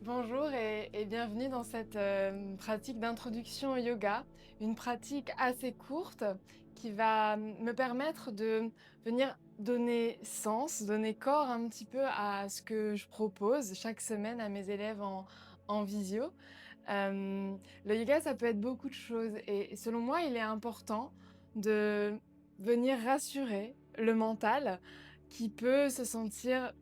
Bonjour et bienvenue dans cette pratique d'introduction au yoga, une pratique assez courte qui va me permettre de venir donner sens, donner corps un petit peu à ce que je propose chaque semaine à mes élèves en visio. Le yoga, ça peut être beaucoup de choses et selon moi, il est important de venir rassurer le mental qui peut se sentir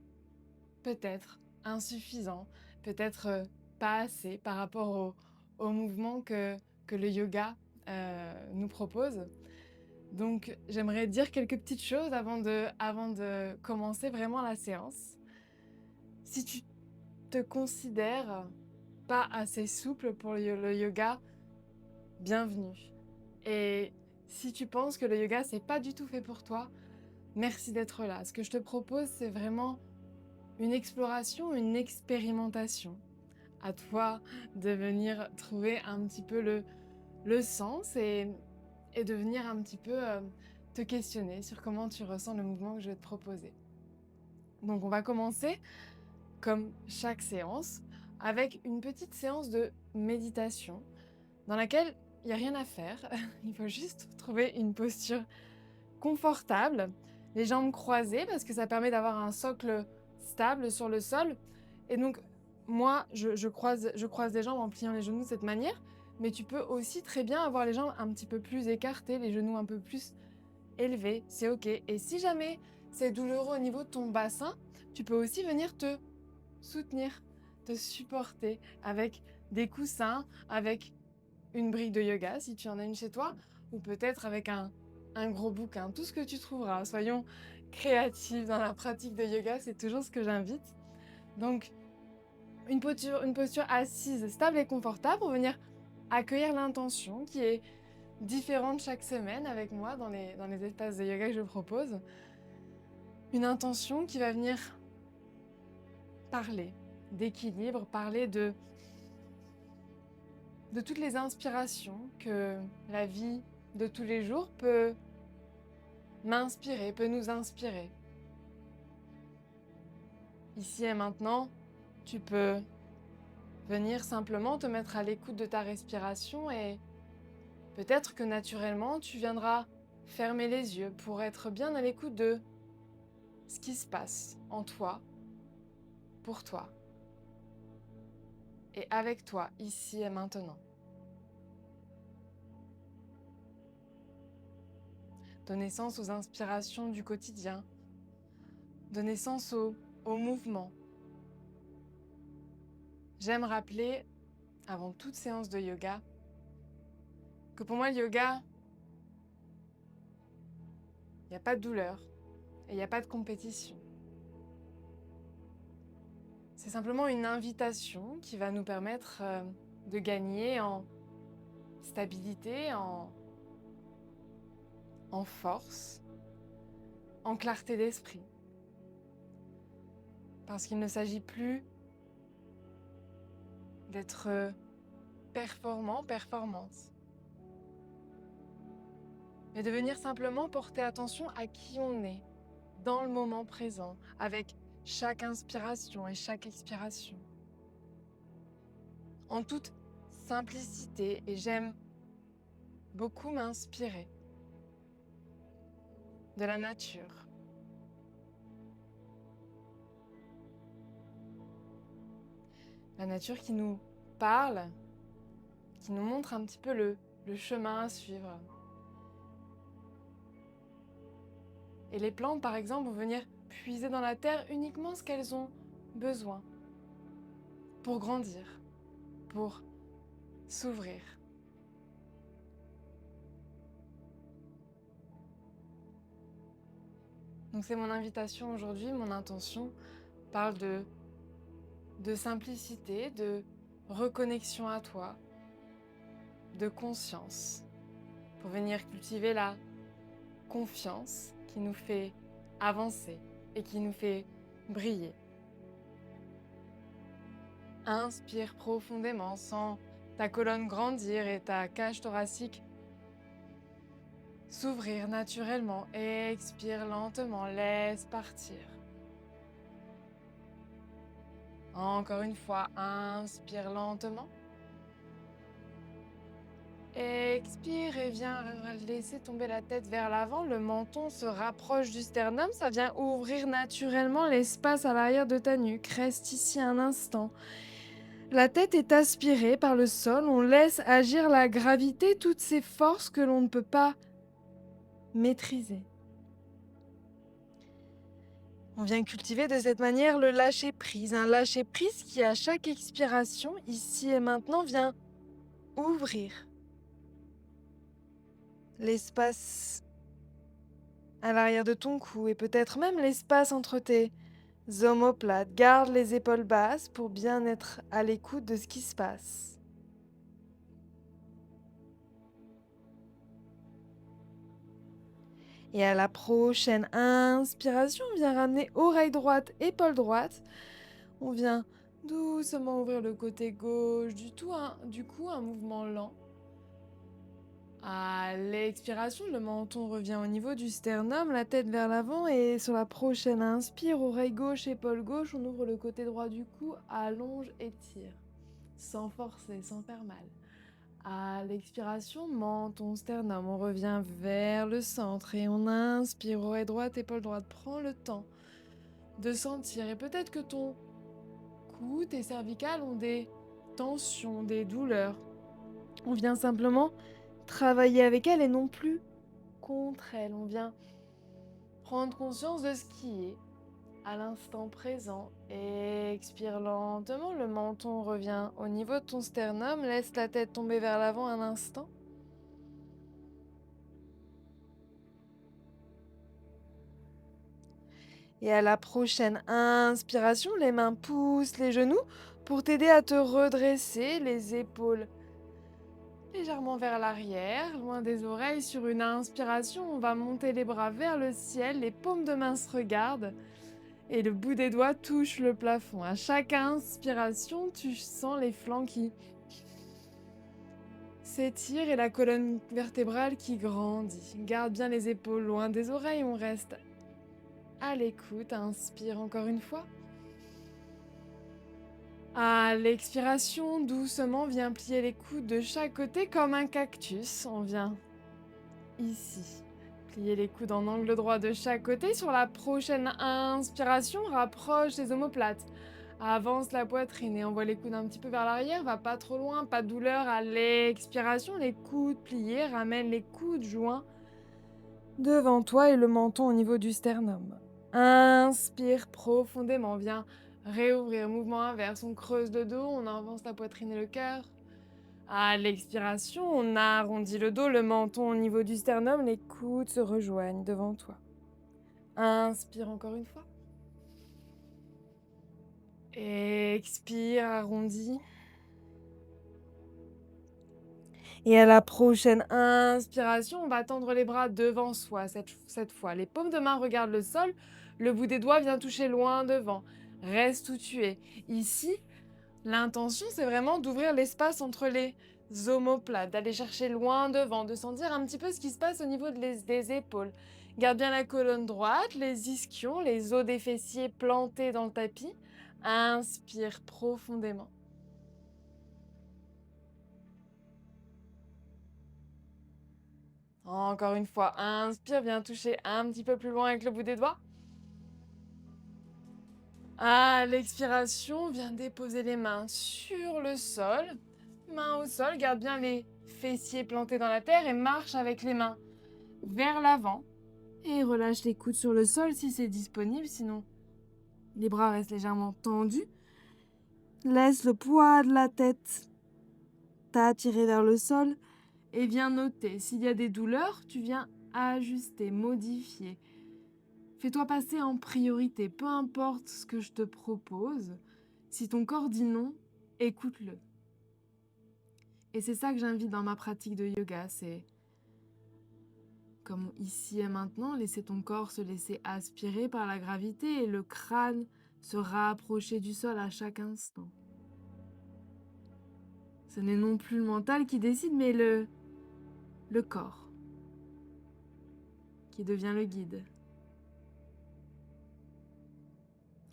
peut-être insuffisant, peut-être, pas assez par rapport au mouvement que le yoga, nous propose. Donc j'aimerais dire quelques petites choses avant de commencer vraiment la séance. Si tu te considères pas assez souple pour le yoga, bienvenue. Et si tu penses que le yoga, c'est pas du tout fait pour toi, merci d'être là. Ce que je te propose, c'est vraiment une exploration, une expérimentation. À toi de venir trouver un petit peu le sens et de venir un petit peu te questionner sur comment tu ressens le mouvement que je vais te proposer. Donc on va commencer, comme chaque séance, avec une petite séance de méditation dans laquelle il n'y a rien à faire. Il faut juste trouver une posture confortable, les jambes croisées parce que ça permet d'avoir un socle stable sur le sol. Et donc, moi, je croise les jambes en pliant les genoux de cette manière, mais tu peux aussi très bien avoir les jambes un petit peu plus écartées, les genoux un peu plus élevés, c'est OK. Et si jamais c'est douloureux au niveau de ton bassin, tu peux aussi venir te soutenir, te supporter avec des coussins, avec une brique de yoga si tu en as une chez toi, ou peut-être avec un gros bouquin, tout ce que tu trouveras. Soyons créatifs dans la pratique de yoga, c'est toujours ce que j'invite. Donc, une posture assise, stable et confortable pour venir accueillir l'intention qui est différente chaque semaine avec moi dans les espaces de yoga que je propose. Une intention qui va venir parler d'équilibre, parler de toutes les inspirations que la vie de tous les jours peut nous inspirer. Ici et maintenant, tu peux venir simplement te mettre à l'écoute de ta respiration et peut-être que naturellement, tu viendras fermer les yeux pour être bien à l'écoute de ce qui se passe en toi, pour toi et avec toi, ici et maintenant. Donner sens aux inspirations du quotidien, donner sens au mouvement. J'aime rappeler, avant toute séance de yoga, que pour moi, le yoga, il n'y a pas de douleur et il n'y a pas de compétition. C'est simplement une invitation qui va nous permettre de gagner en stabilité, en force, en clarté d'esprit. Parce qu'il ne s'agit plus d'être performant, performance, mais de venir simplement porter attention à qui on est dans le moment présent, avec chaque inspiration et chaque expiration. En toute simplicité, et j'aime beaucoup m'inspirer de la nature. La nature qui nous parle, qui nous montre un petit peu le chemin à suivre. Et les plantes, par exemple, vont venir puiser dans la terre uniquement ce qu'elles ont besoin pour grandir, pour s'ouvrir. Donc c'est mon invitation aujourd'hui, mon intention parle de simplicité, de reconnexion à toi, de conscience, pour venir cultiver la confiance qui nous fait avancer et qui nous fait briller. Inspire profondément, sens ta colonne grandir et ta cage thoracique s'ouvrir naturellement. Expire lentement, laisse partir. Encore une fois, inspire lentement. Expire et viens laisser tomber la tête vers l'avant. Le menton se rapproche du sternum. Ça vient ouvrir naturellement l'espace à l'arrière de ta nuque. Reste ici un instant. La tête est aspirée par le sol. On laisse agir la gravité, toutes ces forces que l'on ne peut pas maîtriser. On vient cultiver de cette manière le lâcher-prise. Un lâcher-prise qui, à chaque expiration, ici et maintenant, vient ouvrir l'espace à l'arrière de ton cou et peut-être même l'espace entre tes omoplates. Garde les épaules basses pour bien être à l'écoute de ce qui se passe. Et à la prochaine inspiration, on vient ramener oreille droite, épaule droite. On vient doucement ouvrir le côté gauche du cou, un mouvement lent. À l'expiration, le menton revient au niveau du sternum, la tête vers l'avant et sur la prochaine inspire, oreille gauche, épaule gauche, on ouvre le côté droit du cou, allonge et tire, sans forcer, sans faire mal. À l'expiration, menton, sternum, on revient vers le centre et on inspire, oreille droite, épaule droite, prends le temps de sentir et peut-être que ton cou, tes cervicales ont des tensions, des douleurs. On vient simplement travailler avec elle et non plus contre elle. On vient prendre conscience de ce qui est à l'instant présent. Expire lentement, le menton revient au niveau de ton sternum. Laisse la tête tomber vers l'avant un instant. Et à la prochaine inspiration, les mains poussent les genoux pour t'aider à te redresser, les épaules légèrement vers l'arrière, loin des oreilles. Sur une inspiration, on va monter les bras vers le ciel, les paumes de main se regardent et le bout des doigts touche le plafond. À chaque inspiration, tu sens les flancs qui s'étirent et la colonne vertébrale qui grandit. Garde bien les épaules loin des oreilles, on reste à l'écoute. Inspire encore une fois. À l'expiration, doucement, viens plier les coudes de chaque côté comme un cactus. On vient ici. Plier les coudes en angle droit de chaque côté. Sur la prochaine inspiration, rapproche les omoplates. Avance la poitrine et envoie les coudes un petit peu vers l'arrière. Va pas trop loin, pas de douleur. À l'expiration, les coudes pliés. Ramène les coudes joints devant toi et le menton au niveau du sternum. Inspire profondément. Viens réouvrir. Mouvement inverse. On creuse le dos. On avance la poitrine et le cœur. À l'expiration, on arrondit le dos, le menton au niveau du sternum, les coudes se rejoignent devant toi. Inspire encore une fois. Expire, arrondi. Et à la prochaine inspiration, on va tendre les bras devant soi cette fois. Les paumes de main regardent le sol, le bout des doigts vient toucher loin devant. Reste où tu es. Ici, l'intention, c'est vraiment d'ouvrir l'espace entre les omoplates, d'aller chercher loin devant, de sentir un petit peu ce qui se passe au niveau des épaules. Garde bien la colonne droite, les ischions, les os des fessiers plantés dans le tapis. Inspire profondément. Encore une fois, inspire, viens toucher un petit peu plus loin avec le bout des doigts. À l'expiration, viens déposer les mains sur le sol. Mains au sol, garde bien les fessiers plantés dans la terre et marche avec les mains vers l'avant. Et relâche les coudes sur le sol si c'est disponible, sinon les bras restent légèrement tendus. Laisse le poids de la tête t'attirer vers le sol et viens noter. S'il y a des douleurs, tu viens ajuster, modifier. Fais-toi passer en priorité, peu importe ce que je te propose. Si ton corps dit non, écoute-le. Et c'est ça que j'invite dans ma pratique de yoga, c'est comme ici et maintenant, laisser ton corps se laisser aspirer par la gravité et le crâne se rapprocher du sol à chaque instant. Ce n'est non plus le mental qui décide, mais le corps qui devient le guide.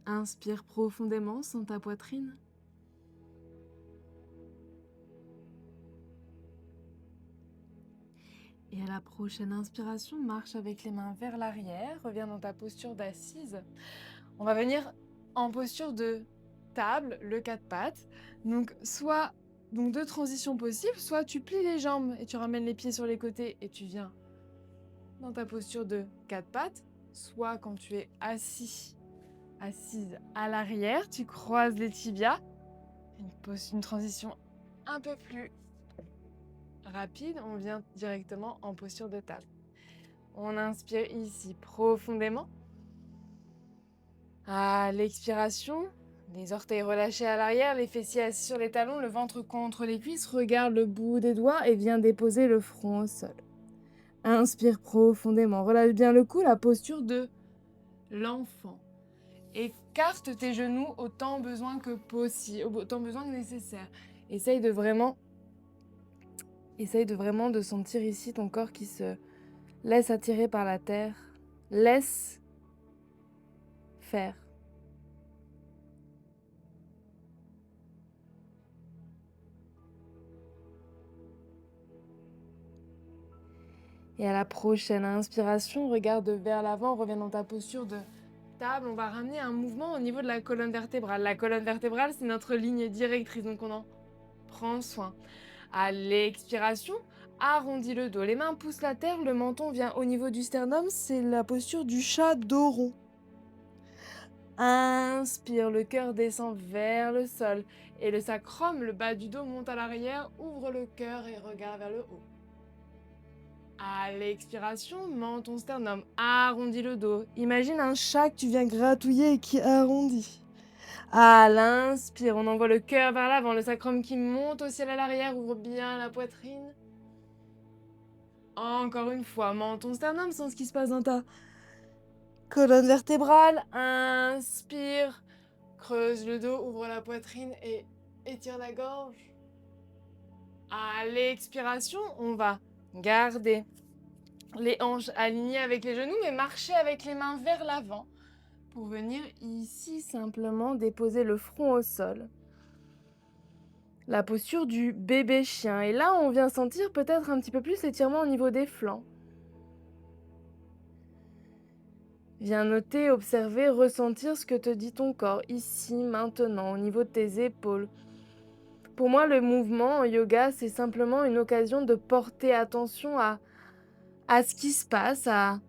Inspire profondément, sens ta poitrine. Et à la prochaine inspiration, marche avec les mains vers l'arrière, reviens dans ta posture d'assise. On va venir en posture de table, le quatre pattes. Donc deux transitions possibles, soit tu plies les jambes et tu ramènes les pieds sur les côtés et tu viens dans ta posture de quatre pattes, soit quand tu es assise à l'arrière, tu croises les tibias, une transition un peu plus rapide, on vient directement en posture de table. On inspire ici profondément. À l'expiration, les orteils relâchés à l'arrière, les fessiers assis sur les talons, le ventre contre les cuisses, regarde le bout des doigts et viens déposer le front au sol. Inspire profondément, relâche bien le cou, la posture de l'enfant. Écarte tes genoux autant besoin que possible, autant besoin que nécessaire. Essaye de vraiment de sentir ici ton corps qui se laisse attirer par la terre. Laisse faire. Et à la prochaine inspiration, regarde vers l'avant, reviens dans ta posture de table. On va ramener un mouvement au niveau de la colonne vertébrale. La colonne vertébrale, c'est notre ligne directrice, donc on en prend soin. À l'expiration, arrondis le dos. Les mains poussent la terre, le menton vient au niveau du sternum. C'est la posture du chat dos rond. Inspire, le cœur descend vers le sol. Et le sacrum, le bas du dos, monte à l'arrière. Ouvre le cœur et regarde vers le haut. À l'expiration, menton sternum, arrondis le dos. Imagine un chat que tu viens gratouiller et qui arrondit. À l'inspire, on envoie le cœur vers l'avant, le sacrum qui monte au ciel à l'arrière, ouvre bien la poitrine. Encore une fois, menton sternum, sens ce qui se passe dans ta colonne vertébrale. Inspire, creuse le dos, ouvre la poitrine et étire la gorge. À l'expiration, on va garder les hanches alignées avec les genoux, mais marcher avec les mains vers l'avant pour venir ici simplement déposer le front au sol. La posture du bébé chien. Et là, on vient sentir peut-être un petit peu plus l'étirement au niveau des flancs. Viens noter, observer, ressentir ce que te dit ton corps, ici, maintenant, au niveau de tes épaules. Pour moi, le mouvement en yoga, c'est simplement une occasion de porter attention à ce qui se passe, à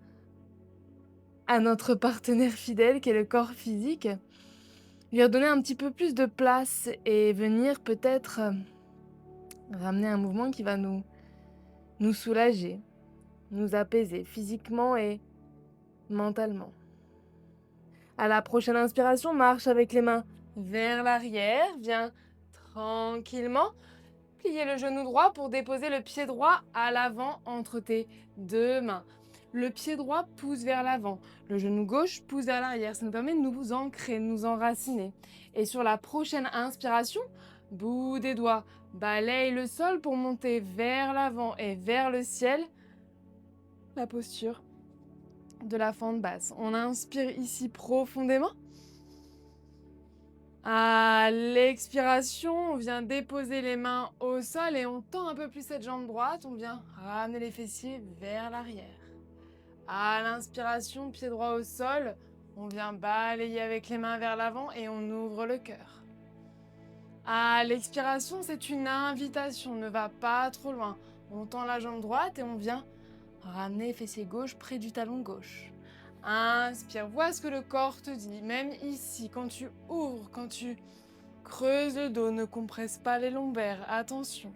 notre partenaire fidèle qui est le corps physique. Lui redonner un petit peu plus de place et venir peut-être ramener un mouvement qui va nous soulager, nous apaiser physiquement et mentalement. À la prochaine inspiration, marche avec les mains vers l'arrière, viens tranquillement plier le genou droit pour déposer le pied droit à l'avant entre tes deux mains. Le pied droit pousse vers l'avant, le genou gauche pousse vers l'arrière. Ça nous permet de nous ancrer, de nous enraciner. Et sur la prochaine inspiration, bout des doigts, balaye le sol pour monter vers l'avant et vers le ciel. La posture de la fente basse. On inspire ici profondément. À l'expiration, on vient déposer les mains au sol et on tend un peu plus cette jambe droite. On vient ramener les fessiers vers l'arrière. À l'inspiration, pied droit au sol, on vient balayer avec les mains vers l'avant et on ouvre le cœur. À l'expiration, c'est une invitation, ne va pas trop loin. On tend la jambe droite et on vient ramener les fessiers gauche près du talon gauche. Inspire, vois ce que le corps te dit. Même ici, quand tu ouvres, quand tu creuses le dos, ne compresse pas les lombaires, attention.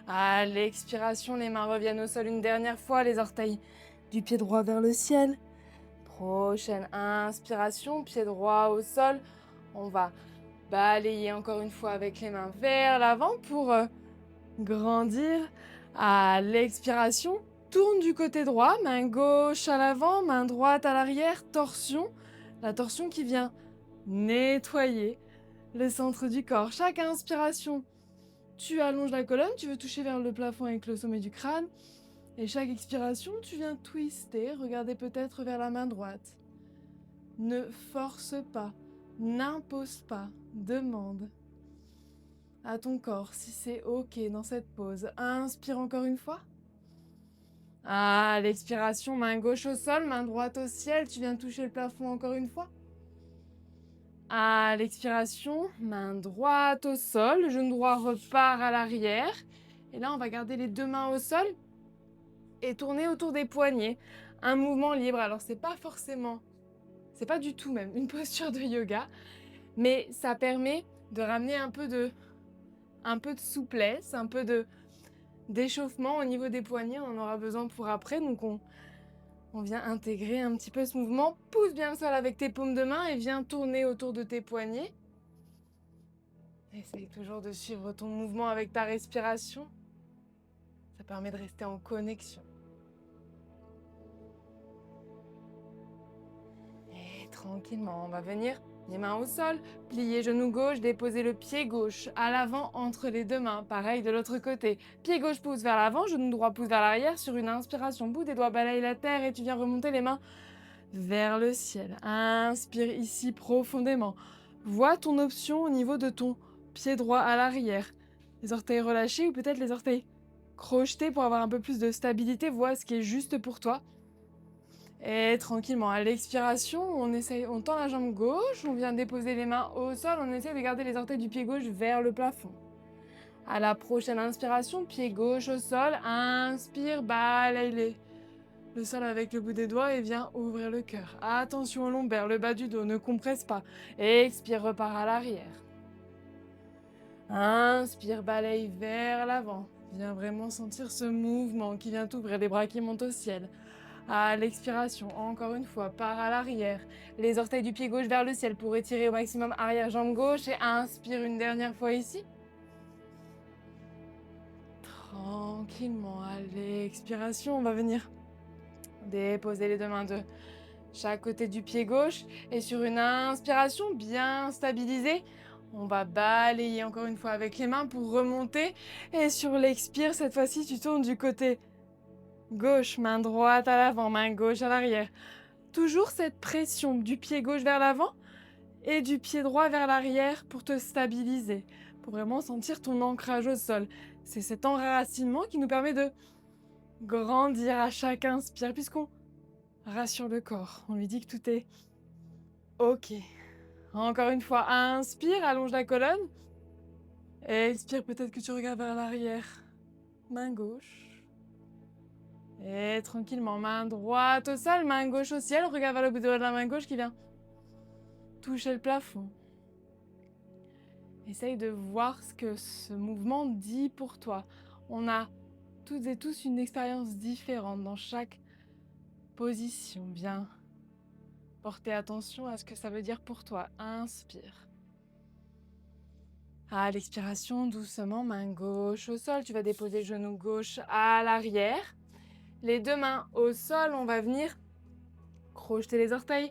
À l'expiration, les mains reviennent au sol une dernière fois, les orteils du pied droit vers le ciel. Prochaine inspiration, pied droit au sol. On va balayer encore une fois avec les mains vers l'avant pour grandir. À l'expiration, tourne du côté droit, main gauche à l'avant, main droite à l'arrière, torsion. La torsion qui vient nettoyer le centre du corps. Chaque inspiration, tu allonges la colonne, tu veux toucher vers le plafond avec le sommet du crâne. Et chaque expiration, tu viens twister, regarder peut-être vers la main droite. Ne force pas, N'impose pas, demande à ton corps si c'est OK dans cette pause. Inspire encore une fois. À l'expiration, main gauche au sol, main droite au ciel. Tu viens toucher le plafond encore une fois. À l'expiration, main droite au sol, le genou droit repart à l'arrière. Et là, on va garder les deux mains au sol et tourner autour des poignets. Un mouvement libre. Alors, c'est pas du tout même une posture de yoga, mais ça permet de ramener un peu de souplesse, un peu d'échauffement au niveau des poignets. On en aura besoin pour après, donc on vient intégrer un petit peu ce mouvement. Pousse bien le sol avec tes paumes de main et viens tourner autour de tes poignets. Essaye toujours de suivre ton mouvement avec ta respiration. Ça permet de rester en connexion. Et tranquillement, on va venir les mains au sol, plier genou gauche, déposer le pied gauche à l'avant entre les deux mains. Pareil de l'autre côté. Pied gauche pousse vers l'avant, genou droit pousse vers l'arrière. Sur une inspiration, bout des doigts balaye la terre et tu viens remonter les mains vers le ciel. Inspire ici profondément. Vois ton option au niveau de ton pied droit à l'arrière. Les orteils relâchés ou peut-être les orteils crochetés pour avoir un peu plus de stabilité. Vois ce qui est juste pour toi. Et tranquillement, à l'expiration, on tend la jambe gauche, on vient déposer les mains au sol, on essaie de garder les orteils du pied gauche vers le plafond. À la prochaine inspiration, pied gauche au sol, inspire, balaye le sol avec le bout des doigts et viens ouvrir le cœur. Attention au lombaire, le bas du dos, ne compresse pas. Expire, repars à l'arrière. Inspire, balaye vers l'avant. Viens vraiment sentir ce mouvement qui vient t'ouvrir, les bras qui montent au ciel. À l'expiration, encore une fois, pars à l'arrière. Les orteils du pied gauche vers le ciel pour étirer au maximum arrière jambe gauche et inspire une dernière fois ici. Tranquillement, à l'expiration, on va venir déposer les deux mains de chaque côté du pied gauche et sur une inspiration bien stabilisée, on va balayer encore une fois avec les mains pour remonter et sur l'expire, cette fois-ci, tu tournes du côté gauche, main droite à l'avant, main gauche à l'arrière. Toujours cette pression du pied gauche vers l'avant et du pied droit vers l'arrière pour te stabiliser, pour vraiment sentir ton ancrage au sol. C'est cet enracinement qui nous permet de grandir à chaque inspire, puisqu'on rassure le corps. On lui dit que tout est OK. Encore une fois, inspire, allonge la colonne. Expire, peut-être que tu regardes vers l'arrière. Main gauche. Et tranquillement, main droite au sol, main gauche au ciel. Regarde vers le bout de la main gauche qui vient toucher le plafond. Essaye de voir ce que ce mouvement dit pour toi. On a toutes et tous une expérience différente dans chaque position. Bien porter attention à ce que ça veut dire pour toi. Inspire. À l'expiration, doucement, main gauche au sol. Tu vas déposer le genou gauche à l'arrière. Les deux mains au sol, on va venir crocheter les orteils,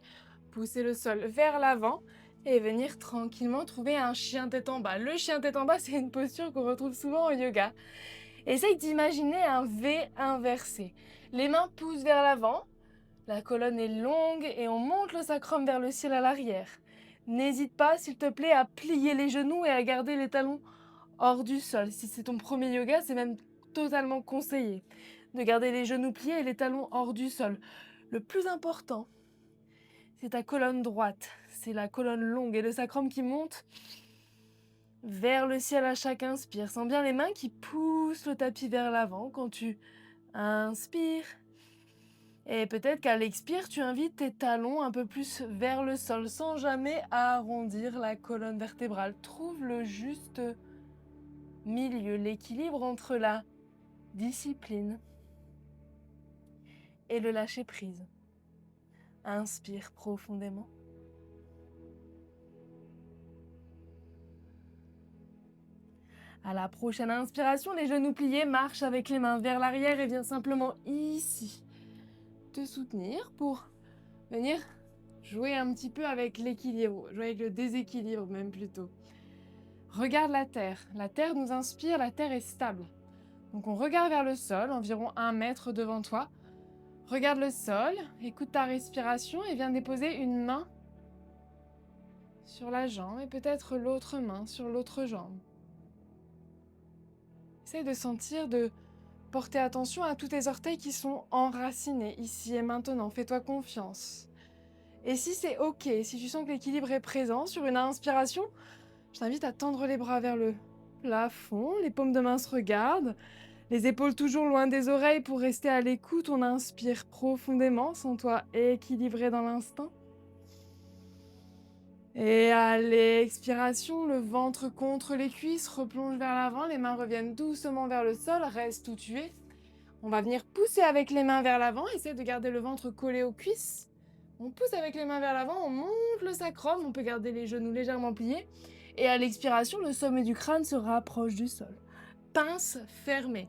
pousser le sol vers l'avant et venir tranquillement trouver un chien tête en bas. Le chien tête en bas, c'est une posture qu'on retrouve souvent en yoga. Essaye d'imaginer un V inversé. Les mains poussent vers l'avant, la colonne est longue et on monte le sacrum vers le ciel à l'arrière. N'hésite pas, s'il te plaît, à plier les genoux et à garder les talons hors du sol. Si c'est ton premier yoga, c'est même totalement conseillé de garder les genoux pliés et les talons hors du sol. Le plus important, c'est ta colonne droite. C'est la colonne longue et le sacrum qui monte vers le ciel à chaque inspire. Sens bien les mains qui poussent le tapis vers l'avant quand tu inspires. Et peut-être qu'à l'expire, tu invites tes talons un peu plus vers le sol sans jamais arrondir la colonne vertébrale. Trouve le juste milieu, l'équilibre entre la discipline et le lâcher prise. Inspire profondément. À la prochaine inspiration, les genoux pliés, marche avec les mains vers l'arrière et viens simplement ici te soutenir pour venir jouer un petit peu avec l'équilibre, jouer avec le déséquilibre même plutôt. Regarde la terre nous inspire, la terre est stable. Donc on regarde vers le sol, environ 1 mètre devant toi. Regarde le sol, écoute ta respiration et viens déposer une main sur la jambe et peut-être l'autre main sur l'autre jambe. Essaye de sentir, de porter attention à tous tes orteils qui sont enracinés ici et maintenant. Fais-toi confiance. Et si c'est OK, si tu sens que l'équilibre est présent sur une inspiration, je t'invite à tendre les bras vers le plafond, les paumes de main se regardent, les épaules toujours loin des oreilles pour rester à l'écoute. On inspire profondément, sens-toi équilibré dans l'instant. Et à l'expiration, le ventre contre les cuisses, replonge vers l'avant, les mains reviennent doucement vers le sol, reste où tu es. On va venir pousser avec les mains vers l'avant, essaie de garder le ventre collé aux cuisses. On pousse avec les mains vers l'avant, on monte le sacrum, on peut garder les genoux légèrement pliés. Et à l'expiration, le sommet du crâne se rapproche du sol. Pince fermée.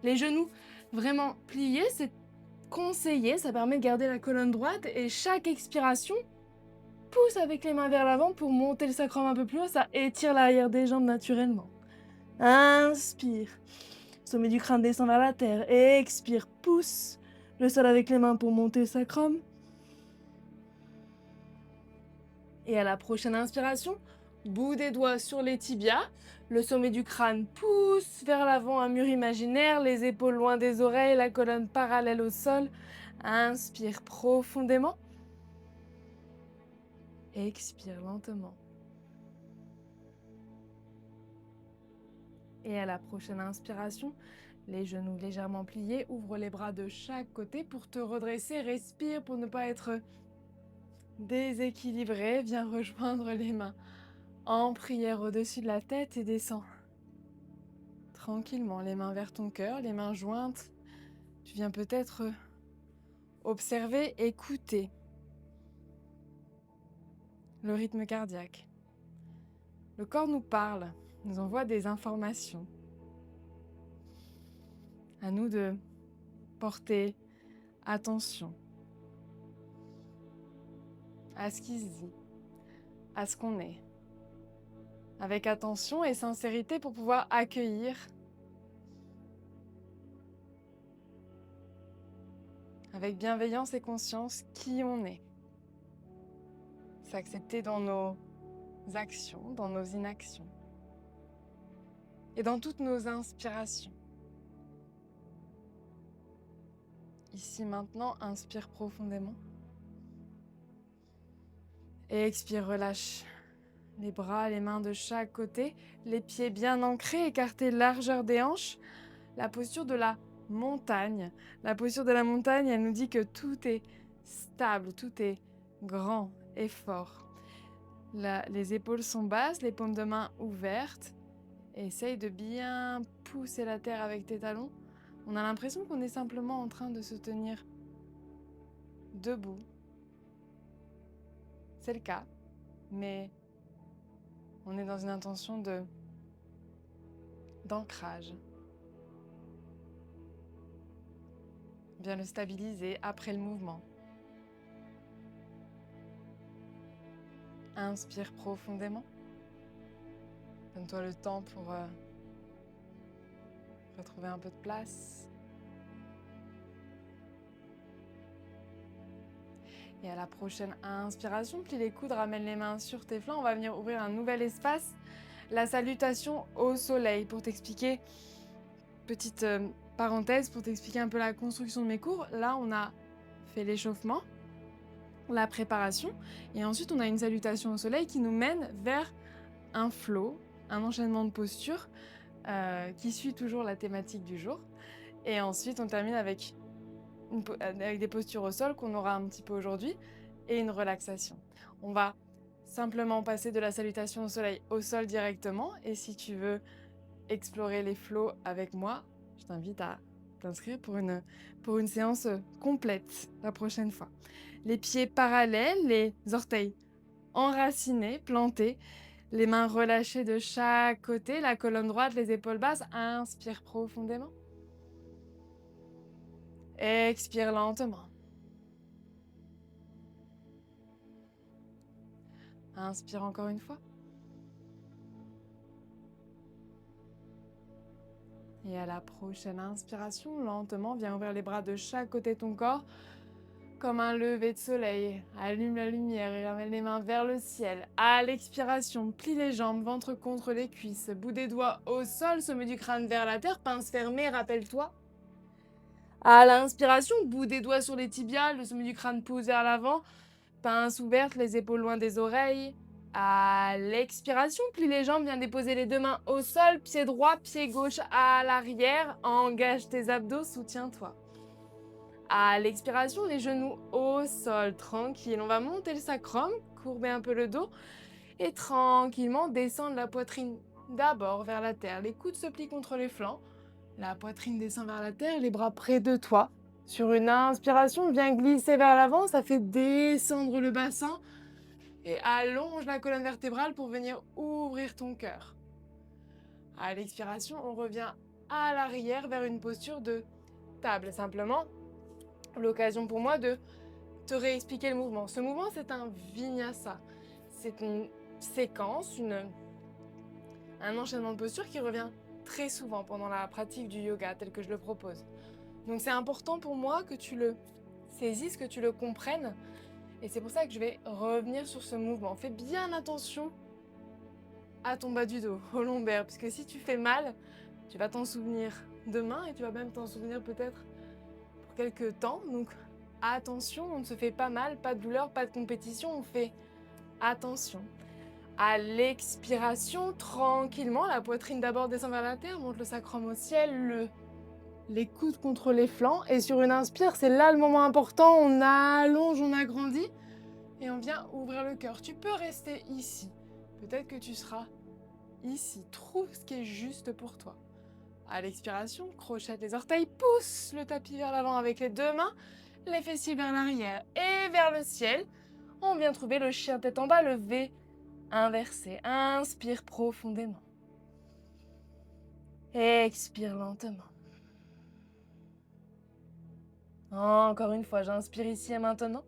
Les genoux vraiment pliés, c'est conseillé, ça permet de garder la colonne droite. Et chaque expiration, pousse avec les mains vers l'avant pour monter le sacrum un peu plus haut, ça étire l'arrière des jambes naturellement. Inspire. Sommet du crâne descend vers la terre. Expire, pousse le sol avec les mains pour monter le sacrum. Et à la prochaine inspiration, bout des doigts sur les tibias, le sommet du crâne pousse vers l'avant, un mur imaginaire, les épaules loin des oreilles, la colonne parallèle au sol. Inspire profondément. Expire lentement. Et à la prochaine inspiration, les genoux légèrement pliés, ouvre les bras de chaque côté pour te redresser, respire pour ne pas être déséquilibré, viens rejoindre les mains en prière au-dessus de la tête et descends tranquillement, les mains vers ton cœur, les mains jointes. Tu viens peut-être observer, écouter le rythme cardiaque. Le corps nous parle, nous envoie des informations. À nous de porter attention à ce qui se dit, à ce qu'on est, avec attention et sincérité pour pouvoir accueillir avec bienveillance et conscience qui on est. S'accepter dans nos actions, dans nos inactions et dans toutes nos inspirations. Ici maintenant, inspire profondément. Et expire, relâche les bras, les mains de chaque côté, les pieds bien ancrés, écartés, largeur des hanches. La posture de la montagne. La posture de la montagne, elle nous dit que tout est stable, tout est grand et fort. Les épaules sont basses, les paumes de main ouvertes. Essaye de bien pousser la terre avec tes talons. On a l'impression qu'on est simplement en train de se tenir debout. C'est le cas, mais on est dans une intention d'ancrage. Bien le stabiliser après le mouvement. Inspire profondément. Donne-toi le temps pour retrouver un peu de place. Et à la prochaine inspiration, plie les coudes, ramène les mains sur tes flancs. On va venir ouvrir un nouvel espace. La salutation au soleil. Pour t'expliquer, petite parenthèse, pour t'expliquer un peu la construction de mes cours. Là, on a fait l'échauffement, la préparation. Et ensuite, on a une salutation au soleil qui nous mène vers un flow, un enchaînement de postures qui suit toujours la thématique du jour. Et ensuite, on termine avec des postures au sol qu'on aura un petit peu aujourd'hui et une relaxation. On va simplement passer de la salutation au soleil au sol directement. Et si tu veux explorer les flows avec moi, je t'invite à t'inscrire pour une séance complète la prochaine fois. Les pieds parallèles, les orteils enracinés, plantés, les mains relâchées de chaque côté, la colonne droite, les épaules basses. Inspire profondément. Expire lentement. Inspire encore une fois. Et à la prochaine inspiration, lentement, viens ouvrir les bras de chaque côté de ton corps. comme un lever de soleil. Allume la lumière et ramène les mains vers le ciel. À l'expiration, plie les jambes, ventre contre les cuisses. Bout des doigts au sol, sommet du crâne vers la terre, pince fermée, rappelle-toi. À l'inspiration, bout des doigts sur les tibias, le sommet du crâne pousse vers l'avant. Pince ouverte, les épaules loin des oreilles. À l'expiration, plie les jambes, viens déposer les deux mains au sol, pied droit, pied gauche à l'arrière. Engage tes abdos, soutiens-toi. À l'expiration, les genoux au sol, tranquille. On va monter le sacrum, courber un peu le dos et tranquillement descendre la poitrine d'abord vers la terre. Les coudes se plient contre les flancs. La poitrine descend vers la terre, les bras près de toi. Sur une inspiration, viens glisser vers l'avant, ça fait descendre le bassin et allonge la colonne vertébrale pour venir ouvrir ton cœur. À l'expiration, on revient à l'arrière vers une posture de table. Simplement, l'occasion pour moi de te réexpliquer le mouvement. Ce mouvement, c'est un vinyasa. C'est une séquence, un enchaînement de postures qui revient très souvent pendant la pratique du yoga tel que je le propose. Donc c'est important pour moi que tu le saisisses, que tu le comprennes. Et c'est pour ça que je vais revenir sur ce mouvement. Fais bien attention à ton bas du dos, au lombaire, parce que si tu fais mal, tu vas t'en souvenir demain et tu vas même t'en souvenir peut-être pour quelques temps. Donc attention, on ne se fait pas mal, pas de douleur, pas de compétition, on fait attention. À l'expiration, tranquillement, la poitrine d'abord descend vers la terre, monte le sacrum au ciel, les coudes contre les flancs. Et sur une inspire, c'est là le moment important, on allonge, on agrandit et on vient ouvrir le cœur. Tu peux rester ici, peut-être que tu seras ici. Trouve ce qui est juste pour toi. À l'expiration, crochette les orteils, pousse le tapis vers l'avant avec les deux mains, les fessiers vers l'arrière et vers le ciel. On vient trouver le chien tête en bas, le V inversé. Inspire profondément. Expire lentement. Encore une fois, j'inspire ici et maintenant.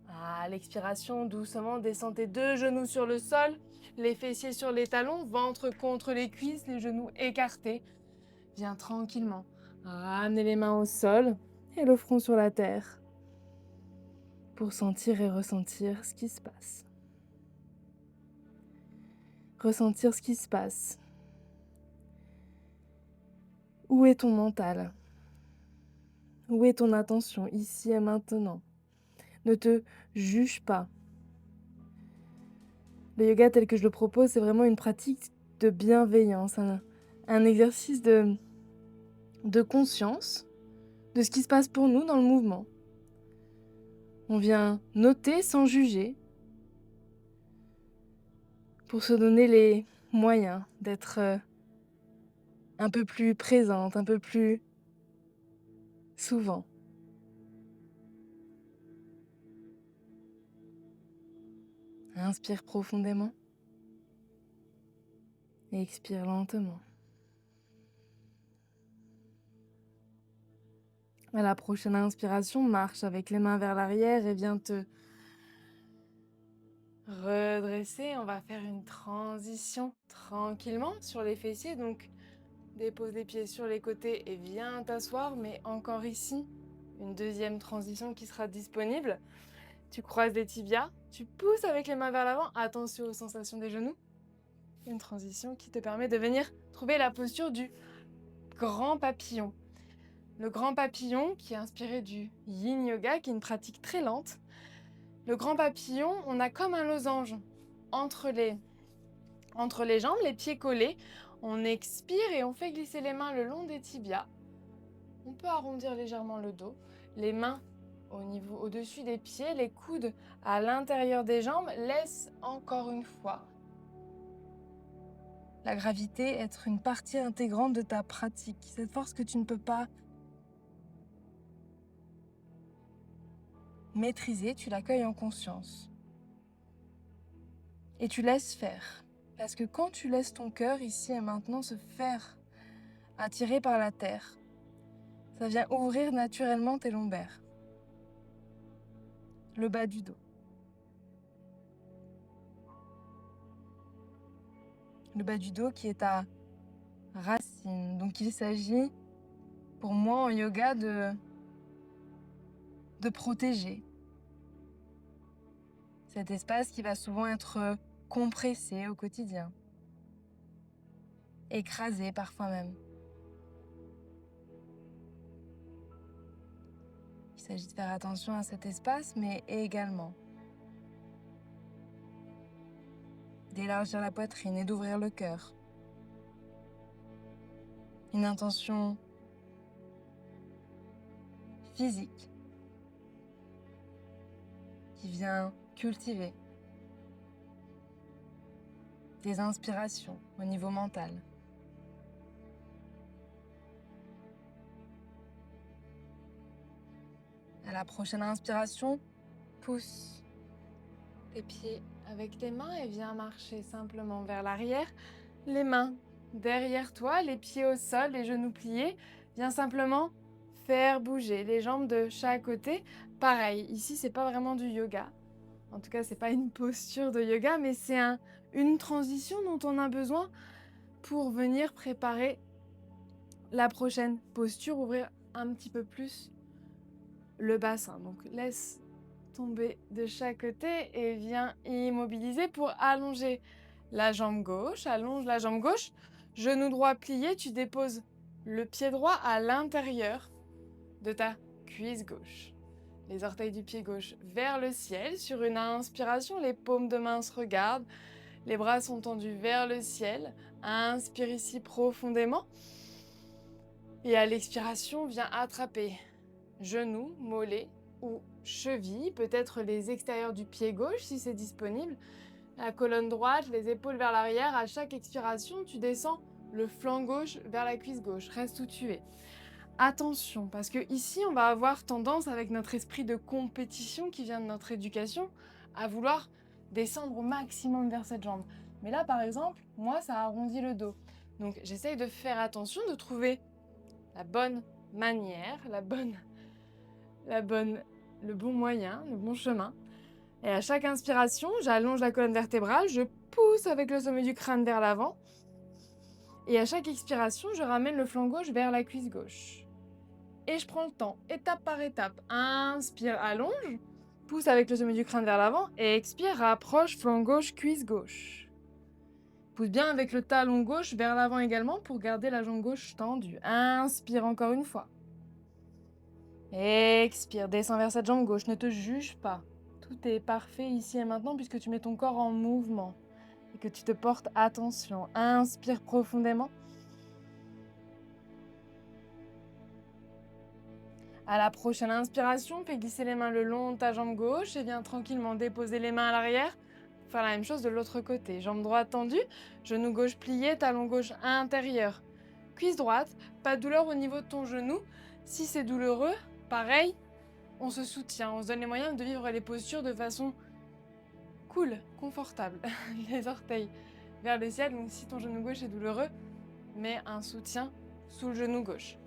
À l'expiration, doucement, descends tes deux genoux sur le sol, les fessiers sur les talons, ventre contre les cuisses, les genoux écartés. Viens tranquillement ramener les mains au sol et le front sur la terre pour sentir et ressentir ce qui se passe. Ressentir ce qui se passe. Où est ton mental? Où est ton attention ici et maintenant? Ne te juge pas. Le yoga tel que je le propose, c'est vraiment une pratique de bienveillance, un exercice de conscience de ce qui se passe pour nous dans le mouvement. On vient noter sans juger pour se donner les moyens d'être un peu plus présente, un peu plus souvent. Inspire profondément et expire lentement. À la prochaine inspiration, marche avec les mains vers l'arrière et viens te redresser. On va faire une transition tranquillement sur les fessiers. Donc, dépose les pieds sur les côtés et viens t'asseoir. Mais encore ici, une deuxième transition qui sera disponible. Tu croises les tibias, tu pousses avec les mains vers l'avant. Attention aux sensations des genoux. Une transition qui te permet de venir trouver la posture du grand papillon. Le grand papillon qui est inspiré du yin yoga, qui est une pratique très lente. Le grand papillon, on a comme un losange entre les jambes, les pieds collés. On expire et on fait glisser les mains le long des tibias. On peut arrondir légèrement le dos. Les mains au-dessus des pieds, les coudes à l'intérieur des jambes. Laisse encore une fois la gravité être une partie intégrante de ta pratique. Cette force que tu ne peux pas maîtriser, tu l'accueilles en conscience. Et tu laisses faire. Parce que quand tu laisses ton cœur ici et maintenant se faire attirer par la terre, ça vient ouvrir naturellement tes lombaires, le bas du dos. Le bas du dos qui est ta racine. Donc il s'agit pour moi en yoga de protéger cet espace qui va souvent être compressé au quotidien, écrasé parfois même. Il s'agit de faire attention à cet espace, mais également d'élargir la poitrine et d'ouvrir le cœur. Une intention physique qui vient cultiver des inspirations au niveau mental. À la prochaine inspiration, pousse tes pieds avec tes mains et viens marcher simplement vers l'arrière. Les mains derrière toi, les pieds au sol, les genoux pliés. Viens simplement faire bouger les jambes de chaque côté. Pareil, ici, c'est pas vraiment du yoga. En tout cas, c'est pas une posture de yoga, mais c'est une transition dont on a besoin pour venir préparer la prochaine posture, ouvrir un petit peu plus le bassin. Donc laisse tomber de chaque côté et viens immobiliser pour allonger la jambe gauche. Allonge la jambe gauche, genou droit plié, tu déposes le pied droit à l'intérieur de ta cuisse gauche. Les orteils du pied gauche vers le ciel. Sur une inspiration, les paumes de main se regardent. Les bras sont tendus vers le ciel. Inspire ici profondément. Et à l'expiration, viens attraper genoux, mollets ou chevilles, peut-être les extérieurs du pied gauche si c'est disponible. La colonne droite, les épaules vers l'arrière. À chaque expiration, tu descends le flanc gauche vers la cuisse gauche. Reste où tu es. Attention, parce que ici, on va avoir tendance, avec notre esprit de compétition qui vient de notre éducation, à vouloir descendre au maximum vers cette jambe. Mais là, par exemple, moi, ça arrondit le dos. Donc, j'essaye de faire attention, de trouver la bonne manière, le bon moyen, le bon chemin. Et à chaque inspiration, j'allonge la colonne vertébrale, je pousse avec le sommet du crâne vers l'avant. Et à chaque expiration, je ramène le flanc gauche vers la cuisse gauche. Et je prends le temps, étape par étape. Inspire, allonge, pousse avec le sommet du crâne vers l'avant. Et expire, rapproche, flanc gauche, cuisse gauche. Pousse bien avec le talon gauche vers l'avant également pour garder la jambe gauche tendue. Inspire encore une fois. Expire, descends vers cette jambe gauche, ne te juge pas. Tout est parfait ici et maintenant puisque tu mets ton corps en mouvement et que tu te portes attention. Inspire profondément. À la prochaine inspiration, fais glisser les mains le long de ta jambe gauche et viens tranquillement déposer les mains à l'arrière. Faire la même chose de l'autre côté. Jambe droite tendue, genou gauche plié, talon gauche intérieur. Cuisse droite, pas de douleur au niveau de ton genou. Si c'est douloureux, pareil, on se soutient, on se donne les moyens de vivre les postures de façon cool, confortable. Les orteils vers le ciel, donc si ton genou gauche est douloureux, mets un soutien sous le genou gauche.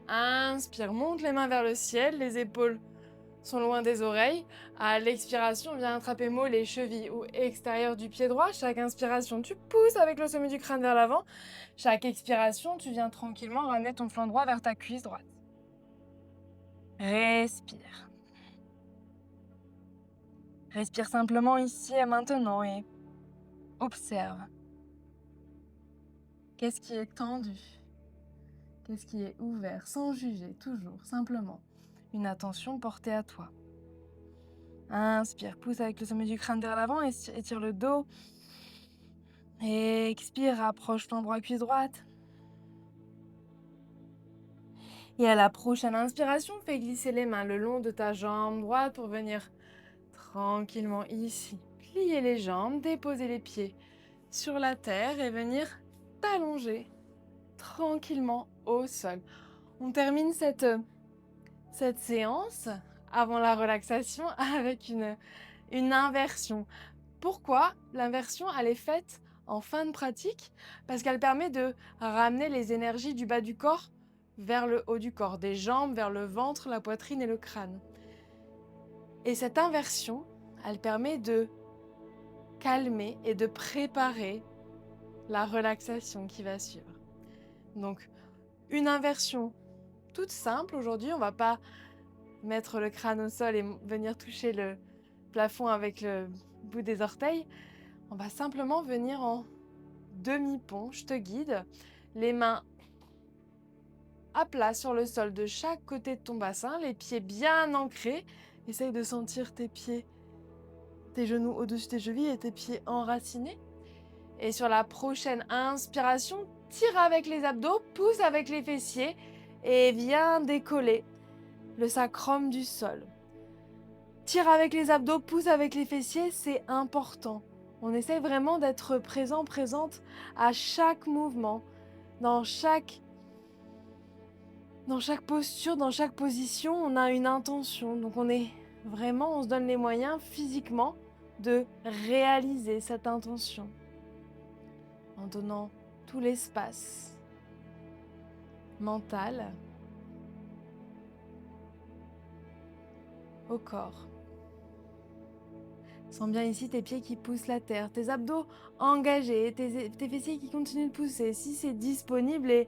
Inspire, monte les mains vers le ciel, les épaules sont loin des oreilles. À l'expiration, viens attraper mollets, chevilles ou extérieur du pied droit. Chaque inspiration, tu pousses avec le sommet du crâne vers l'avant. Chaque expiration, tu viens tranquillement ramener ton flanc droit vers ta cuisse droite. Respire. Respire simplement ici et maintenant et observe. Qu'est-ce qui est tendu? Qu'est-ce qui est ouvert? Sans juger, toujours, simplement. Une attention portée à toi. Inspire, pousse avec le sommet du crâne vers l'avant, étire le dos. Expire, rapproche flanc droit, cuisse droite. Et à la prochaine inspiration, fais glisser les mains le long de ta jambe droite pour venir tranquillement ici. Plier les jambes, déposer les pieds sur la terre et venir t'allonger tranquillement au sol. On termine cette séance avant la relaxation avec une inversion. Pourquoi l'inversion, elle est faite en fin de pratique? Parce qu'elle permet de ramener les énergies du bas du corps vers le haut du corps, des jambes vers le ventre, la poitrine et le crâne. Et cette inversion, elle permet de calmer et de préparer la relaxation qui va suivre. Donc, une inversion toute simple aujourd'hui. On ne va pas mettre le crâne au sol et venir toucher le plafond avec le bout des orteils. On va simplement venir en demi-pont. Je te guide. Les mains à plat sur le sol de chaque côté de ton bassin, les pieds bien ancrés. Essaye de sentir tes pieds, tes genoux au-dessus de tes chevilles et tes pieds enracinés. Et sur la prochaine inspiration, tire avec les abdos, pousse avec les fessiers et viens décoller le sacrum du sol. Tire avec les abdos, pousse avec les fessiers, c'est important. On essaie vraiment d'être présent, présente à chaque mouvement, dans chaque posture, dans chaque position, on a une intention. Donc on se donne les moyens physiquement de réaliser cette intention en donnant tout l'espace mental au corps. Sens bien ici tes pieds qui poussent la terre, tes abdos engagés, tes fessiers qui continuent de pousser. Si c'est disponible et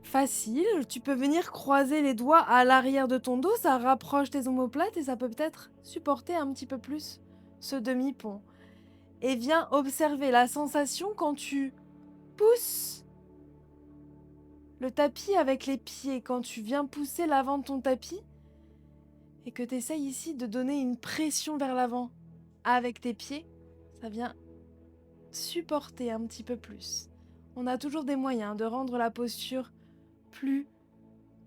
facile, tu peux venir croiser les doigts à l'arrière de ton dos, ça rapproche tes omoplates et ça peut peut-être supporter un petit peu plus ce demi-pont. Et viens observer la sensation quand tu pousses le tapis avec les pieds, quand tu viens pousser l'avant de ton tapis et que tu essayes ici de donner une pression vers l'avant avec tes pieds, ça vient supporter un petit peu plus. On a toujours des moyens de rendre la posture plus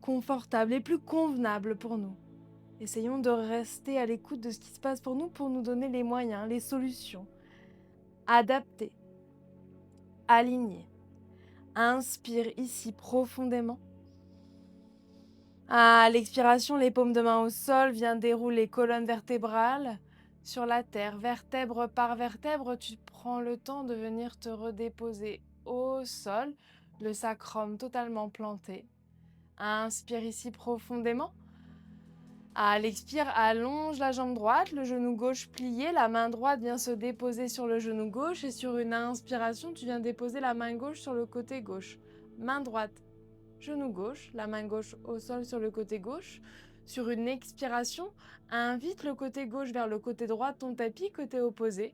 confortable et plus convenable pour nous. Essayons de rester à l'écoute de ce qui se passe pour nous donner les moyens, les solutions. Adapter, aligner. Inspire ici profondément. À l'expiration, les paumes de main au sol, viens dérouler colonne vertébrale sur la terre. Vertèbre par vertèbre, tu prends le temps de venir te redéposer au sol, le sacrum totalement planté. Inspire ici profondément. À l'expire, allonge la jambe droite, le genou gauche plié, la main droite vient se déposer sur le genou gauche et sur une inspiration, tu viens déposer la main gauche sur le côté gauche. Main droite, genou gauche, la main gauche au sol sur le côté gauche. Sur une expiration, invite le côté gauche vers le côté droit de ton tapis, côté opposé,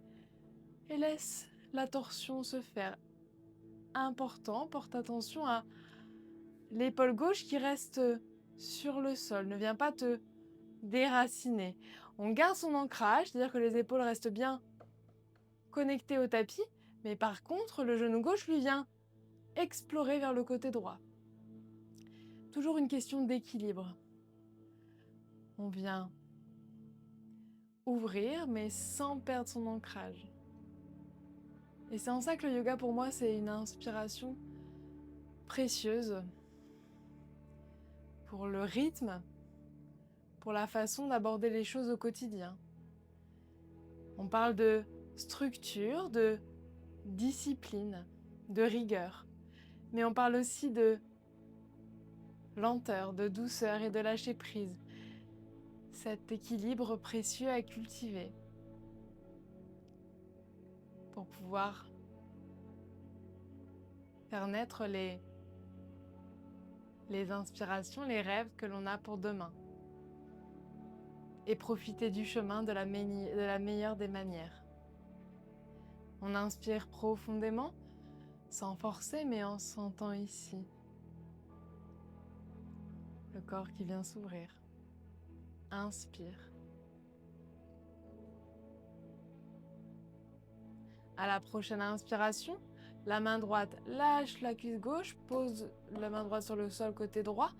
et laisse la torsion se faire. Important, porte attention à l'épaule gauche qui reste sur le sol, ne viens pas te déraciner. On garde son ancrage, c'est-à-dire que les épaules restent bien connectées au tapis, mais par contre, le genou gauche lui vient explorer vers le côté droit. Toujours une question d'équilibre. On vient ouvrir, mais sans perdre son ancrage. Et c'est en ça que le yoga, pour moi, c'est une inspiration précieuse pour le rythme, pour la façon d'aborder les choses au quotidien. On parle de structure, de discipline, de rigueur, mais on parle aussi de lenteur, de douceur et de lâcher prise. Cet équilibre précieux à cultiver pour pouvoir faire naître les inspirations, les rêves que l'on a pour demain et profiter du chemin de la meilleure des manières. On inspire profondément, sans forcer, mais en sentant ici le corps qui vient s'ouvrir. Inspire. À la prochaine inspiration, la main droite lâche la cuisse gauche, pose la main droite sur le sol côté droit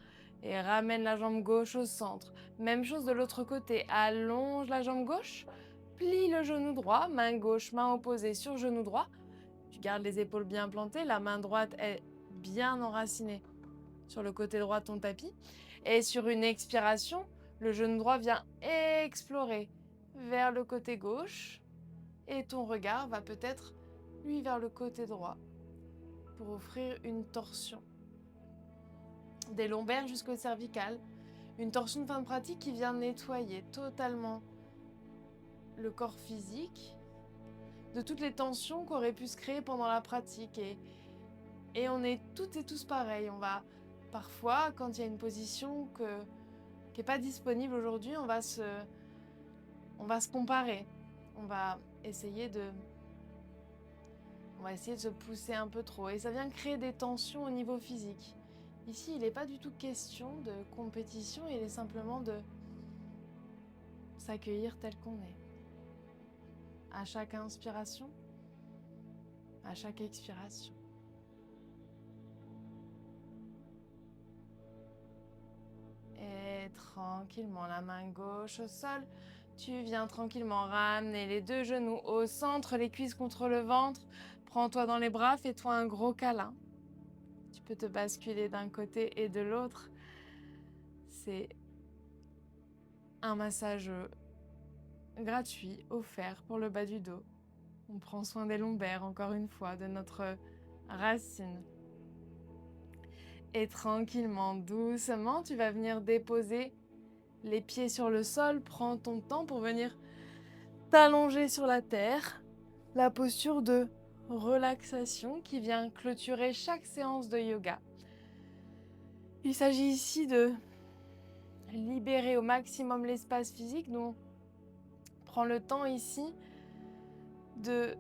et ramène la jambe gauche au centre. Même chose de l'autre côté, allonge la jambe gauche, plie le genou droit, main gauche, main opposée sur genou droit. Tu gardes les épaules bien plantées, la main droite est bien enracinée sur le côté droit de ton tapis. Et sur une expiration, le genou droit vient explorer vers le côté gauche et ton regard va peut-être lui vers le côté droit pour offrir une torsion des lombaires jusqu'au cervical, une torsion de fin de pratique qui vient nettoyer totalement le corps physique de toutes les tensions qu'aurait pu se créer pendant la pratique et Et on est toutes et tous pareils. On va parfois, quand il y a une position qui n'est pas disponible aujourd'hui, on va se comparer. On va essayer de, on va essayer de se pousser un peu trop. Et ça vient créer des tensions au niveau physique. Ici, il n'est pas du tout question de compétition, il est simplement de s'accueillir tel qu'on est. À chaque inspiration, à chaque expiration. Et tranquillement, la main gauche au sol. Tu viens tranquillement ramener les deux genoux au centre, les cuisses contre le ventre. Prends-toi dans les bras, fais-toi un gros câlin. Tu peux te basculer d'un côté et de l'autre. C'est un massage gratuit, offert pour le bas du dos. On prend soin des lombaires, encore une fois, de notre racine. Et tranquillement, doucement, tu vas venir déposer les pieds sur le sol. Prends ton temps pour venir t'allonger sur la terre. La posture de relaxation qui vient clôturer chaque séance de yoga. Il s'agit ici de libérer au maximum l'espace physique. Donc, prends le temps ici de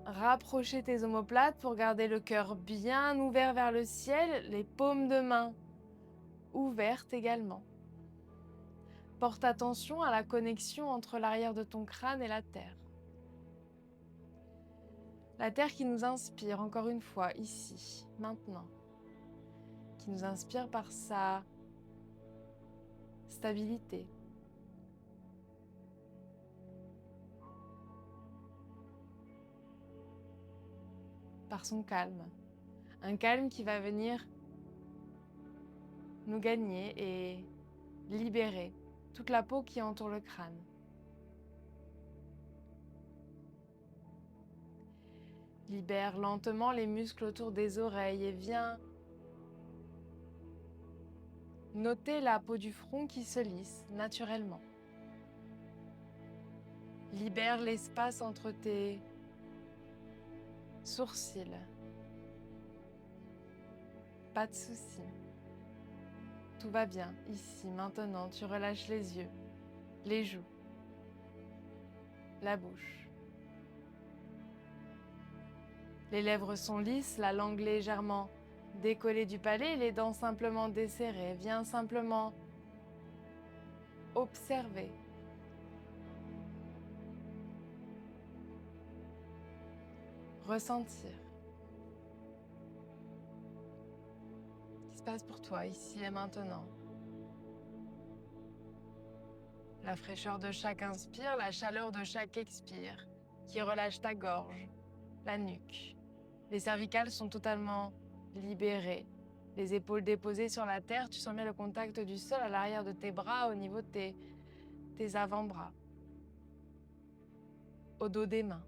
rapprocher tes omoplates pour garder le cœur bien ouvert vers le ciel, les paumes de main ouvertes également. Porte attention à la connexion entre l'arrière de ton crâne et la terre. La terre qui nous inspire, encore une fois, ici, maintenant. Qui nous inspire par sa stabilité. Par son calme. Un calme qui va venir nous gagner et libérer toute la peau qui entoure le crâne. Libère lentement les muscles autour des oreilles et viens noter la peau du front qui se lisse naturellement. Libère l'espace entre tes sourcils. Pas de souci. Tout va bien ici, maintenant. Tu relâches les yeux, les joues, la bouche. Les lèvres sont lisses, la langue légèrement décollée du palais, les dents simplement desserrées. Viens simplement observer. Ressentir. Ce qui se passe pour toi ici et maintenant. La fraîcheur de chaque inspire, la chaleur de chaque expire, qui relâche ta gorge, la nuque. Les cervicales sont totalement libérées. Les épaules déposées sur la terre, tu sens bien le contact du sol à l'arrière de tes bras, au niveau de tes avant-bras. Au dos des mains.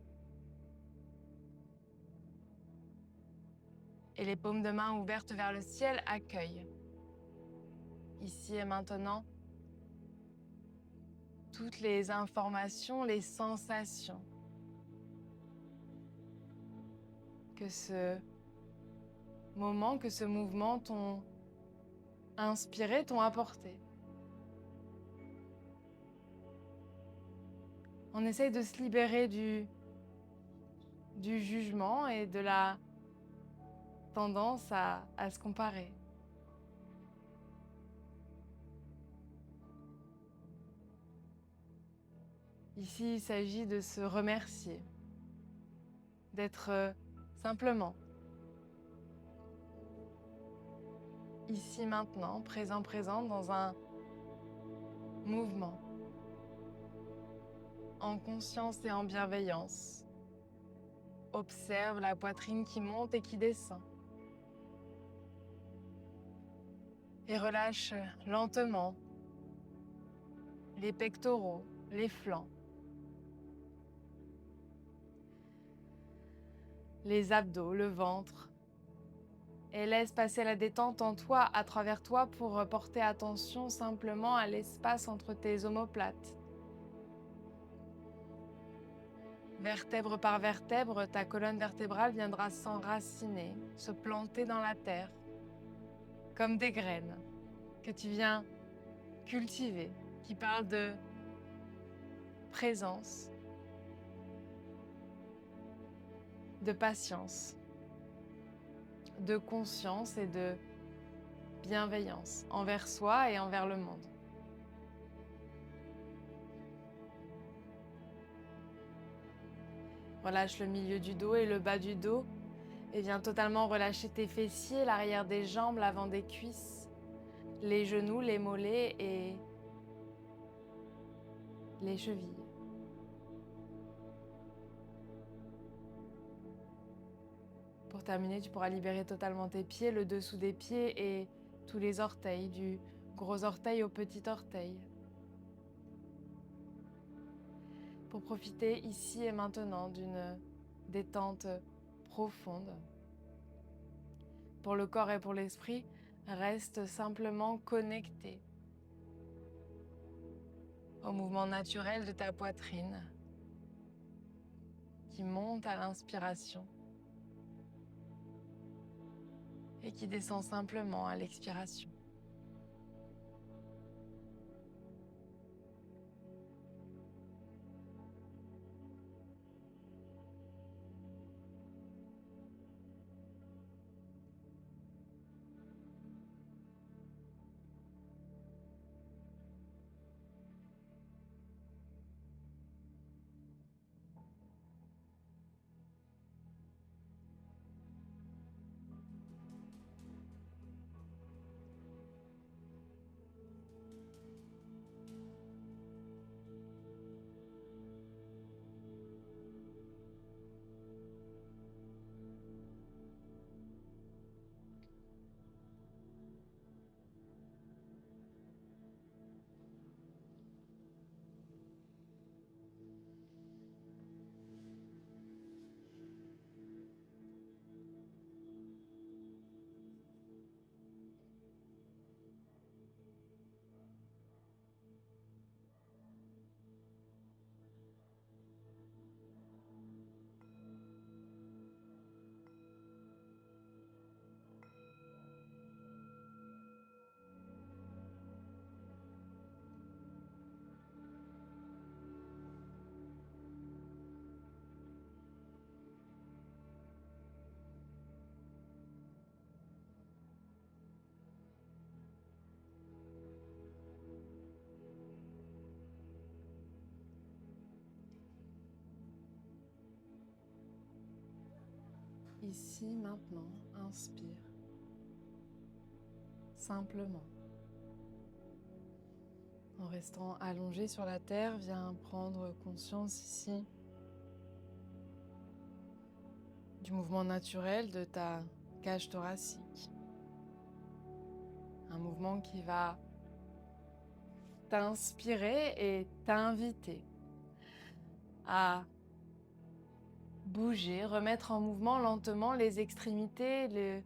Et les paumes de main ouvertes vers le ciel accueillent. Ici et maintenant, toutes les informations, les sensations que ce moment, que ce mouvement t'ont inspiré, t'ont apporté. On essaye de se libérer du jugement et de la tendance à se comparer. Ici, il s'agit de se remercier, d'être simplement ici maintenant, présent dans un mouvement, en conscience et en bienveillance. Observe la poitrine qui monte et qui descend. Et relâche lentement les pectoraux, les flancs, les abdos, le ventre. Et laisse passer la détente en toi, à travers toi, pour porter attention simplement à l'espace entre tes omoplates. vertèbre par vertèbre, ta colonne vertébrale viendra s'enraciner, se planter dans la terre, comme des graines que tu viens cultiver, qui parlent de présence, de patience, de conscience et de bienveillance envers soi et envers le monde. Relâche le milieu du dos et le bas du dos et viens totalement relâcher tes fessiers, l'arrière des jambes, l'avant des cuisses, les genoux, les mollets et les chevilles. Pour terminer, tu pourras libérer totalement tes pieds, le dessous des pieds et tous les orteils, du gros orteil au petit orteil. Pour profiter ici et maintenant d'une détente profonde. Pour le corps et pour l'esprit, reste simplement connecté au mouvement naturel de ta poitrine qui monte à l'inspiration et qui descend simplement à l'expiration. Ici, maintenant, inspire. Simplement. En restant allongé sur la terre, viens prendre conscience ici du mouvement naturel de ta cage thoracique. Un mouvement qui va t'inspirer et t'inviter à bouger, remettre en mouvement lentement les extrémités, le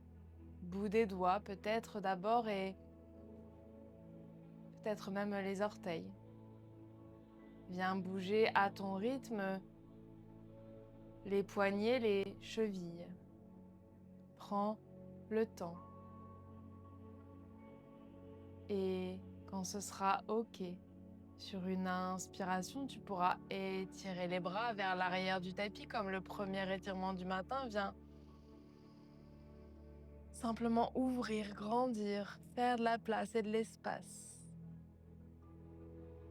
bout des doigts peut-être d'abord et peut-être même les orteils. Viens bouger à ton rythme les poignets, les chevilles. Prends le temps. Et quand ce sera OK, sur une inspiration, tu pourras étirer les bras vers l'arrière du tapis comme le premier étirement du matin. Viens simplement ouvrir, grandir, faire de la place et de l'espace.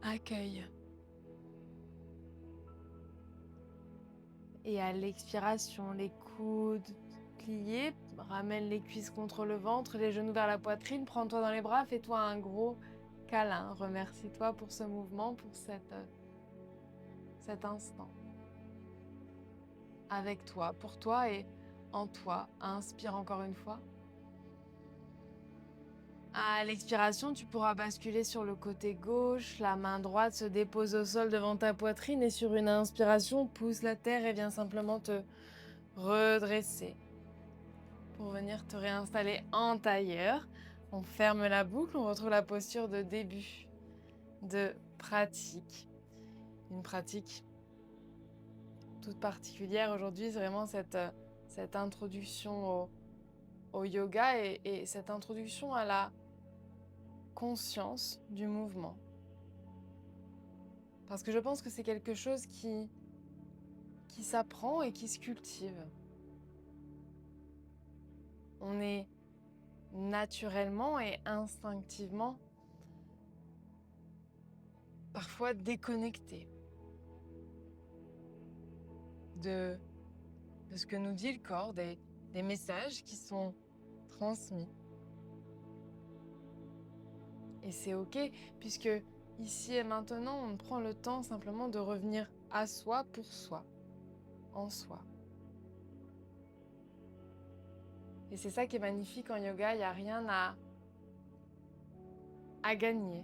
Accueille. Et à l'expiration, les coudes pliés, ramène les cuisses contre le ventre, les genoux vers la poitrine, prends-toi dans les bras, fais-toi un gros câlin. Remercie-toi pour ce mouvement, pour cet instant. Avec toi, pour toi et en toi. Inspire encore une fois. À l'expiration, tu pourras basculer sur le côté gauche, la main droite se dépose au sol devant ta poitrine et sur une inspiration, pousse la terre et viens simplement te redresser pour venir te réinstaller en tailleur. On ferme la boucle, on retrouve la posture de début de pratique. Une pratique toute particulière aujourd'hui, c'est vraiment cette introduction au yoga et cette introduction à la conscience du mouvement. Parce que je pense que c'est quelque chose qui s'apprend et qui se cultive. On est naturellement et instinctivement parfois déconnecté de, de ce que nous dit le corps, des messages qui sont transmis. Et c'est OK, puisque ici et maintenant, on prend le temps simplement de revenir à soi pour soi, en soi. Et c'est ça qui est magnifique en yoga, il n'y a rien à gagner.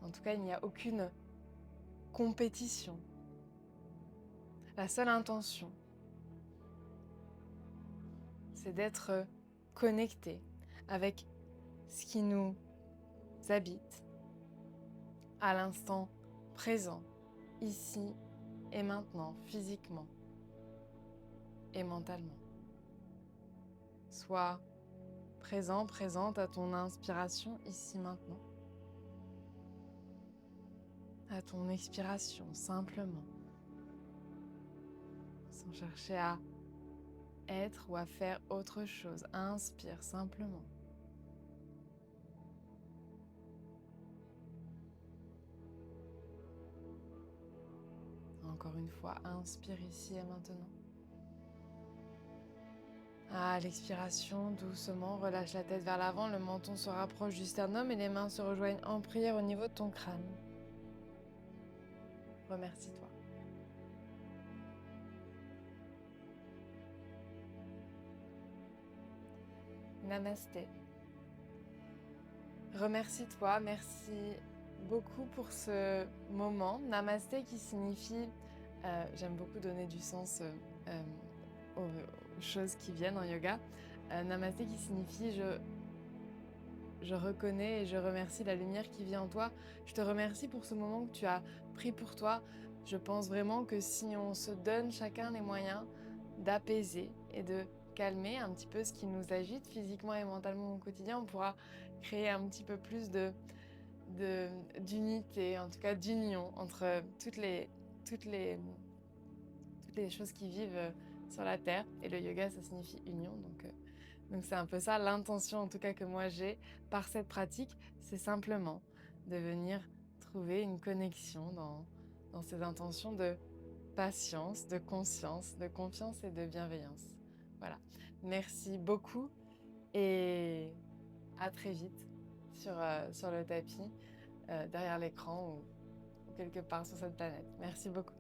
En tout cas, il n'y a aucune compétition. La seule intention, c'est d'être connecté avec ce qui nous habite à l'instant présent, ici et maintenant, physiquement et mentalement. Sois présent, présente à ton inspiration ici maintenant, à ton expiration simplement, sans chercher à être ou à faire autre chose. Inspire simplement. Encore une fois, inspire ici et maintenant. À l'expiration, doucement, relâche la tête vers l'avant, le menton se rapproche du sternum et les mains se rejoignent en prière au niveau de ton crâne. Remercie-toi. Namasté. Remercie-toi, merci beaucoup pour ce moment. Namasté qui signifie, j'aime beaucoup donner du sens aux choses qui viennent en yoga. Namasté qui signifie je reconnais et je remercie la lumière qui vit en toi. Je te remercie pour ce moment que tu as pris pour toi. Je pense vraiment que si on se donne chacun les moyens d'apaiser et de calmer un petit peu ce qui nous agite physiquement et mentalement au quotidien, on pourra créer un petit peu plus d'unité, en tout cas d'union entre toutes les choses qui vivent sur la Terre. Et le yoga, ça signifie union, donc c'est un peu ça l'intention en tout cas que moi j'ai par cette pratique, c'est simplement de venir trouver une connexion dans ces intentions de patience, de conscience, de confiance et de bienveillance. Voilà, merci beaucoup et à très vite sur le tapis, derrière l'écran ou quelque part sur cette planète. Merci beaucoup.